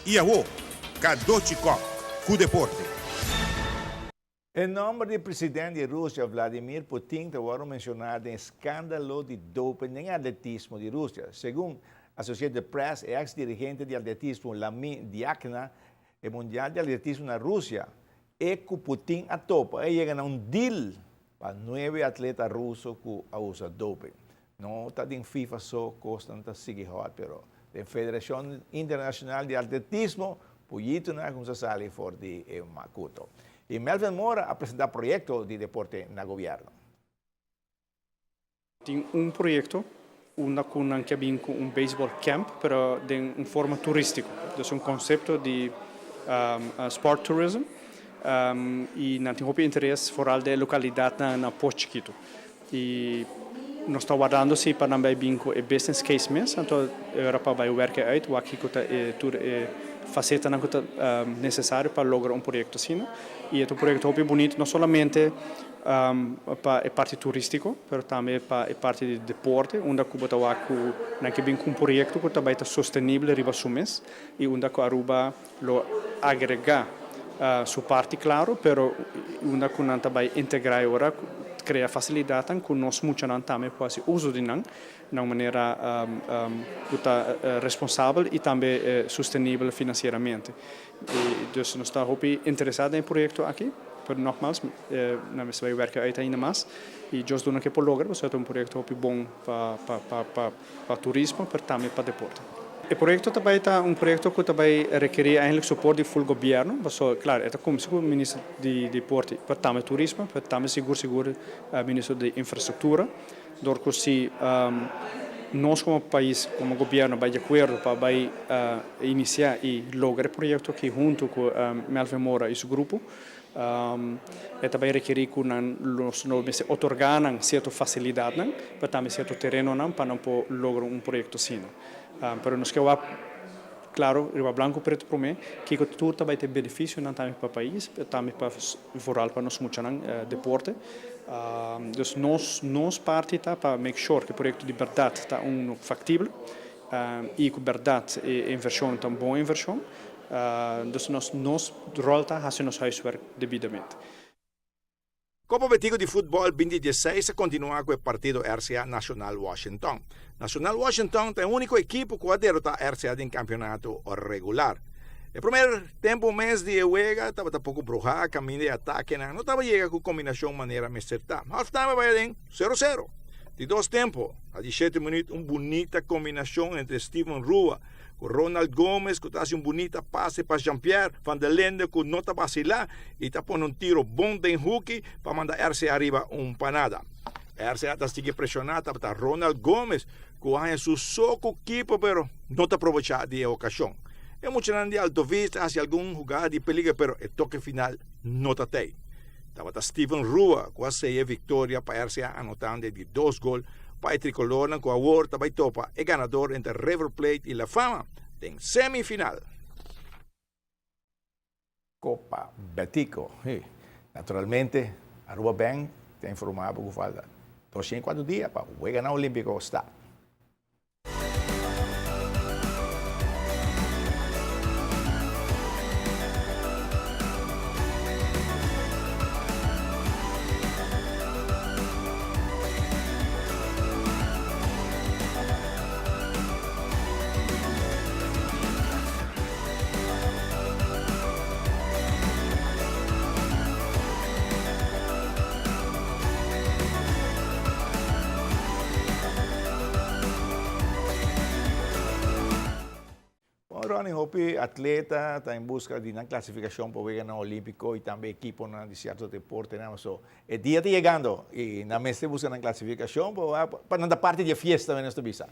Iaô, Kadochikov, com deporte. Em nome do presidente da Rússia, Vladimir Putin, foram mencionados em escândalo de doping em atletismo de Rússia. Segundo a Associated Press, ex-dirigente de atletismo Lamin Diakna, o Mundial de Atletismo na Rússia, e que Putin a topa, e chega a um deal para 9 atletas russos que usam doping. Não está em FIFA só, constante seguir hot, pero a Federação Internacional de Atletismo, puito na como se sale for de Makuto. E Melvin Moura apresentar projeto de deporte na governo. Tem projeto, que vem com baseball camp, pero de forma turística. Então, conceito de sport tourism e não tem interesse foral da localidade na Porto Chiquito. E nós estamos guardando se para também vir com o business case mesmo, então a Europa vai workar out o que faceta não é necessário para lograr projeto assim. E é projeto muito bonito, não somente para a parte turística, mas também para a parte de deporte, onde a Cuba está que vem com projeto que também está sustentável riba sumes e onde a Aruba lo agrega sua parte claro, pero onde a não também integrar agora cria facilidade que nós muitos não também fazem uso de não de uma maneira responsável e também sustentável financeiramente. E nós estamos interessados em projeto aqui, mas nogmaals, nós vamos werken uit ainda mais e nós doen que por lograr, porque é projeto bom para turismo, mas também para deporte. O projeto também é projeto que também requer eigenlijk suporte do full governo, mas claro, é como o ministro de deporte, para também turismo, para também seguro ministro de infraestrutura, door que se nós como país, como governo, vai de acordo para iniciar e lograr o projeto que junto com Melvin Moura e seu grupo, é também requerir que nós otorgam certa facilidade, para também certo terreno para não lograr projeto assim. Pero nos queda claro, riba branco preto para mim, que tudo também tem benefício não também para o país, também para foral para nós muito deporte. Então nós parte tá para make sure que o projeto de verdade está factível e que verdade e inversão tá boa inversão. Então nós rol tá fazendo nosso huiswerk devidamente. Copa Betico de Futebol 2016 continua com o partido RCA Nacional Washington. Nacional Washington é o único equipo que vai derrotar a RCA em campeonato regular. No primeiro tempo, mês de juega, estava um pouco brujado, caminho de ataque, não estava chegando com combinação maneira me acertar. Halftime vai em 0-0. De 2 tempos, a 17 minutos, bonita combinação entre Steven Rua com Ronald Gomes, que faz bonita passe para Jean-Pierre Van der Lende, que não está vacilar e está pondo tiro bom de hook para mandar RCA arriba panada. RCA está seguindo pressionada, está Ronald Gomes, que vai em seu soco equipo, pero não está aprovechando de ocasião. É muito de alto vista, hace algum jogada de perigo, pero o toque final não está aí. Estava Steven Rua, quase a vitória para RCA, anotando de 2 gols. Para tricolor com a World também topa é ganador entre River Plate e La Fama em semifinal. Copa Betico. Naturalmente, Aruba Bank tem informado que falta 204 dias para o ganhar olímpico está. Ronnie Hopi, atleta, está em busca de uma classificação para o ganhar olímpico e também equipo de certo deporte. O dia está chegando e na mesa busca uma classificação para não dar parte de festa nesta visa.